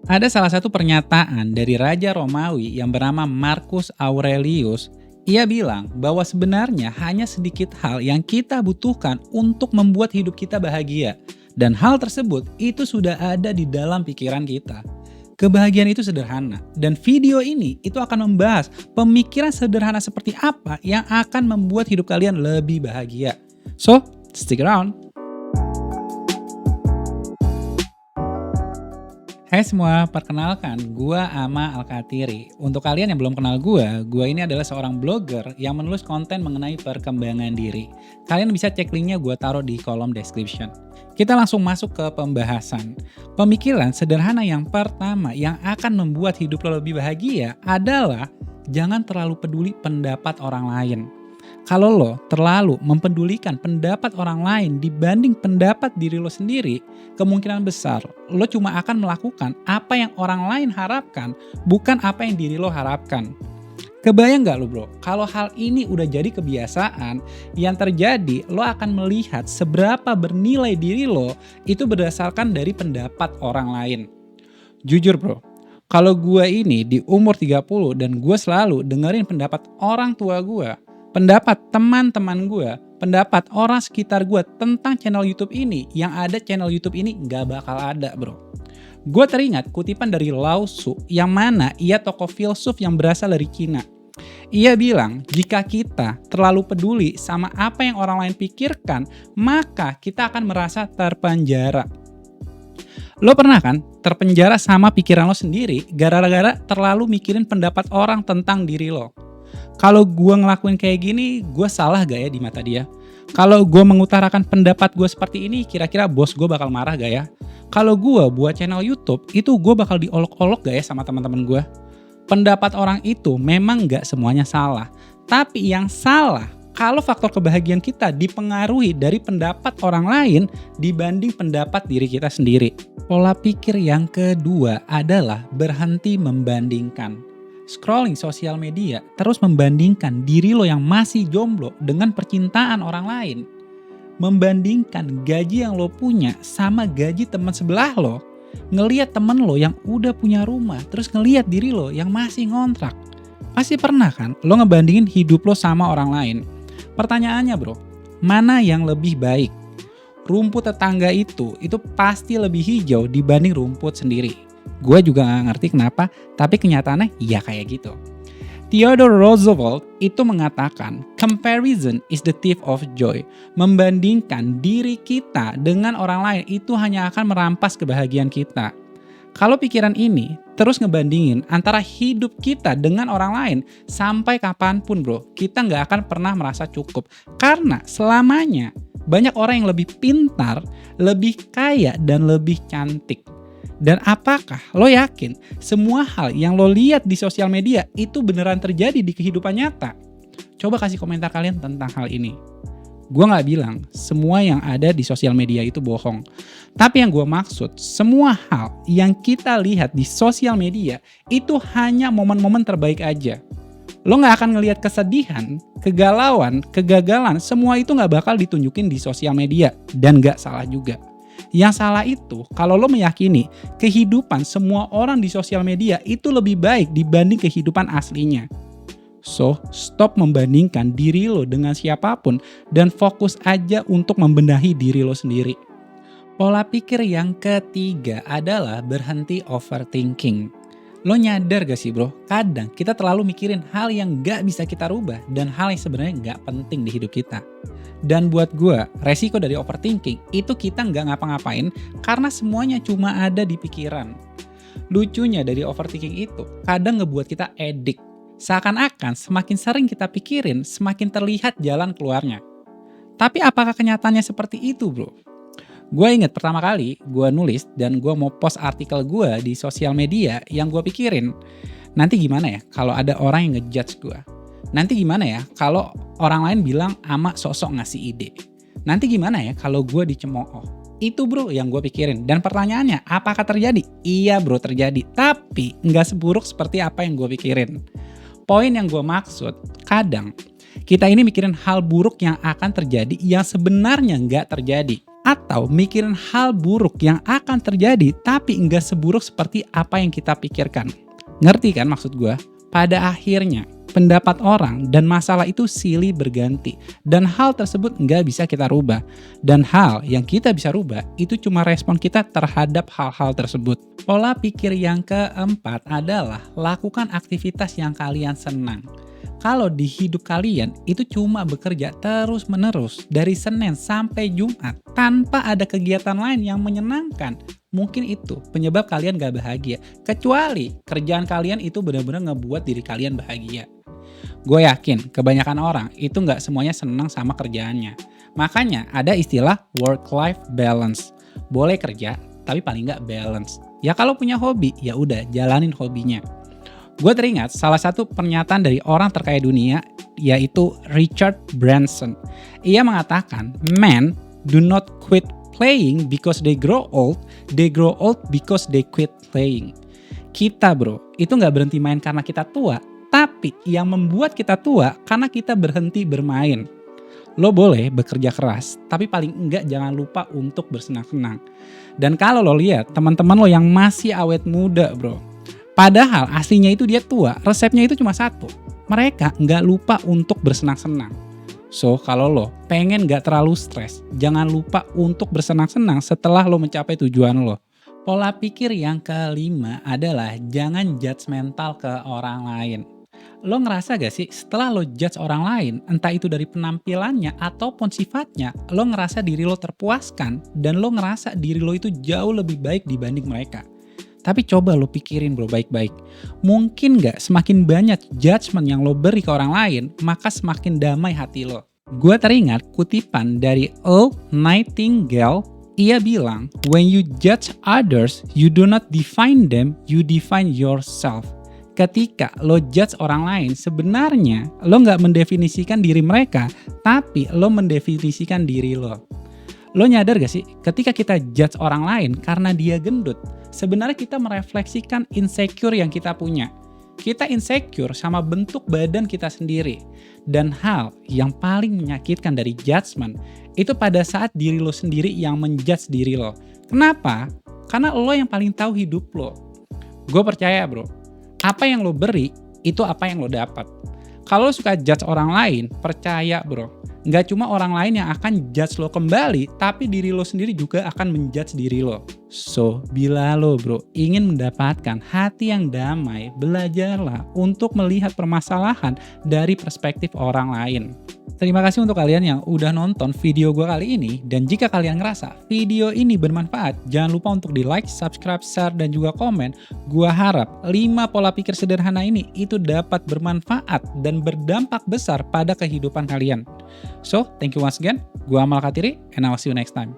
Ada salah satu pernyataan dari Raja Romawi yang bernama Marcus Aurelius. Ia bilang bahwa sebenarnya hanya sedikit hal yang kita butuhkan untuk membuat hidup kita bahagia. Dan hal tersebut itu sudah ada di dalam pikiran kita. Kebahagiaan itu sederhana, dan video ini itu akan membahas pemikiran sederhana seperti apa yang akan membuat hidup kalian lebih bahagia. So, stick around! Hai semua, perkenalkan, gua Ama Alkatiri. Untuk kalian yang belum kenal gua ini adalah seorang blogger yang menulis konten mengenai perkembangan diri. Kalian bisa cek linknya gua taruh di kolom description. Kita langsung masuk ke pembahasan. Pemikiran sederhana yang pertama yang akan membuat hidup lo lebih bahagia adalah jangan terlalu peduli pendapat orang lain. Kalau lo terlalu mempedulikan pendapat orang lain dibanding pendapat diri lo sendiri, kemungkinan besar lo cuma akan melakukan apa yang orang lain harapkan, bukan apa yang diri lo harapkan. Kebayang gak lo bro, kalau hal ini udah jadi kebiasaan, yang terjadi lo akan melihat seberapa bernilai diri lo itu berdasarkan dari pendapat orang lain. Jujur bro, kalau gue ini di umur 30 dan gue selalu dengerin pendapat orang tua gue, pendapat teman-teman gue, pendapat orang sekitar gue tentang channel YouTube ini, yang ada channel YouTube ini gak bakal ada bro. Gue teringat kutipan dari Lao Tzu, yang mana ia tokoh filsuf yang berasal dari Cina. Ia bilang, jika kita terlalu peduli sama apa yang orang lain pikirkan, maka kita akan merasa terpenjara. Lo pernah kan terpenjara sama pikiran lo sendiri gara-gara terlalu mikirin pendapat orang tentang diri lo? Kalau gue ngelakuin kayak gini, gue salah gak ya di mata dia? Kalau gue mengutarakan pendapat gue seperti ini, kira-kira bos gue bakal marah gak ya? Kalau gue buat channel YouTube, itu gue bakal diolok-olok gak ya sama teman-teman gue? Pendapat orang itu memang gak semuanya salah. Tapi yang salah, kalau faktor kebahagiaan kita dipengaruhi dari pendapat orang lain dibanding pendapat diri kita sendiri. Pola pikir yang kedua adalah berhenti membandingkan. Scrolling sosial media terus membandingkan diri lo yang masih jomblo dengan percintaan orang lain. Membandingkan gaji yang lo punya sama gaji teman sebelah lo. Ngelihat temen lo yang udah punya rumah, terus ngelihat diri lo yang masih ngontrak. Pasti pernah kan lo ngebandingin hidup lo sama orang lain. Pertanyaannya bro, mana yang lebih baik? Rumput tetangga itu pasti lebih hijau dibanding rumput sendiri. Gue juga gak ngerti kenapa, tapi kenyataannya ya kayak gitu. Theodore Roosevelt itu mengatakan, comparison is the thief of joy. Membandingkan diri kita dengan orang lain itu hanya akan merampas kebahagiaan kita. Kalau pikiran ini terus ngebandingin antara hidup kita dengan orang lain, sampai kapanpun bro, kita gak akan pernah merasa cukup. Karena selamanya banyak orang yang lebih pintar, lebih kaya, dan lebih cantik. Dan apakah lo yakin semua hal yang lo lihat di sosial media itu beneran terjadi di kehidupan nyata? Coba kasih komentar kalian tentang hal ini. Gue gak bilang semua yang ada di sosial media itu bohong. Tapi yang gue maksud, semua hal yang kita lihat di sosial media itu hanya momen-momen terbaik aja. Lo gak akan ngelihat kesedihan, kegalauan, kegagalan, semua itu gak bakal ditunjukin di sosial media. Dan gak salah juga. Yang salah itu kalau lo meyakini kehidupan semua orang di sosial media itu lebih baik dibanding kehidupan aslinya. So, stop membandingkan diri lo dengan siapapun dan fokus aja untuk membenahi diri lo sendiri. Pola pikir yang ketiga adalah berhenti overthinking. Lo nyadar gak sih bro, kadang kita terlalu mikirin hal yang gak bisa kita rubah dan hal yang sebenarnya gak penting di hidup kita. Dan buat gue, resiko dari overthinking itu kita gak ngapa-ngapain karena semuanya cuma ada di pikiran. Lucunya dari overthinking itu kadang ngebuat kita edik. Seakan-akan semakin sering kita pikirin, semakin terlihat jalan keluarnya. Tapi apakah kenyataannya seperti itu bro? Gue inget pertama kali gue nulis dan gue mau post artikel gue di sosial media yang gue pikirin, nanti gimana ya kalau ada orang yang ngejudge gue? Nanti gimana ya kalau orang lain bilang Ama sosok ngasih ide? Nanti gimana ya kalau gue dicemooh? Itu bro yang gue pikirin. Dan pertanyaannya, apakah terjadi? Iya bro terjadi, tapi nggak seburuk seperti apa yang gue pikirin. Poin yang gue maksud, kadang kita ini mikirin hal buruk yang akan terjadi yang sebenarnya nggak terjadi. Atau mikirin hal buruk yang akan terjadi tapi nggak seburuk seperti apa yang kita pikirkan. Ngerti kan maksud gue? Pada akhirnya, pendapat orang dan masalah itu silih berganti. Dan hal tersebut nggak bisa kita rubah. Dan hal yang kita bisa rubah itu cuma respon kita terhadap hal-hal tersebut. Pola pikir yang keempat adalah lakukan aktivitas yang kalian senang. Kalau di hidup kalian itu cuma bekerja terus-menerus dari Senin sampai Jumat tanpa ada kegiatan lain yang menyenangkan, mungkin itu penyebab kalian gak bahagia. Kecuali kerjaan kalian itu benar-benar ngebuat diri kalian bahagia. Gue yakin kebanyakan orang itu gak semuanya senang sama kerjaannya. Makanya ada istilah work-life balance. Boleh kerja, tapi paling gak balance. Ya kalau punya hobi, ya udah jalanin hobinya. Gue teringat salah satu pernyataan dari orang terkaya dunia, yaitu Richard Branson. Ia mengatakan, "Men do not quit playing because they grow old because they quit playing." Kita bro, itu gak berhenti main karena kita tua, tapi yang membuat kita tua karena kita berhenti bermain. Lo boleh bekerja keras, tapi paling enggak jangan lupa untuk bersenang-senang. Dan kalau lo lihat teman-teman lo yang masih awet muda bro, padahal aslinya itu dia tua, resepnya itu cuma satu. Mereka nggak lupa untuk bersenang-senang. So, kalau lo pengen nggak terlalu stres, jangan lupa untuk bersenang-senang setelah lo mencapai tujuan lo. Pola pikir yang kelima adalah jangan judgmental ke orang lain. Lo ngerasa gak sih setelah lo judge orang lain, entah itu dari penampilannya ataupun sifatnya, lo ngerasa diri lo terpuaskan dan lo ngerasa diri lo itu jauh lebih baik dibanding mereka. Tapi coba lo pikirin bro baik-baik. Mungkin gak semakin banyak judgement yang lo beri ke orang lain, maka semakin damai hati lo. Gue teringat kutipan dari Earl Nightingale. Ia bilang, "When you judge others, you do not define them, you define yourself." Ketika lo judge orang lain, sebenarnya lo gak mendefinisikan diri mereka, tapi lo mendefinisikan diri lo. Lo nyadar gak sih, ketika kita judge orang lain karena dia gendut, sebenarnya kita merefleksikan insecure yang kita punya. Kita insecure sama bentuk badan kita sendiri. Dan hal yang paling menyakitkan dari judgment, itu pada saat diri lo sendiri yang menjudge diri lo. Kenapa? Karena lo yang paling tahu hidup lo. Gue percaya bro, apa yang lo beri, itu apa yang lo dapat. Kalau lo suka judge orang lain, percaya bro, nggak cuma orang lain yang akan judge lo kembali, tapi diri lo sendiri juga akan menjudge diri lo. So, bila lo bro ingin mendapatkan hati yang damai, belajarlah untuk melihat permasalahan dari perspektif orang lain. Terima kasih untuk kalian yang udah nonton video gue kali ini, dan jika kalian ngerasa video ini bermanfaat, jangan lupa untuk di like, subscribe, share, dan juga komen. Gue harap 5 pola pikir sederhana ini itu dapat bermanfaat dan berdampak besar pada kehidupan kalian. So, thank you once again. Gue Amal Katiri, and I'll see you next time.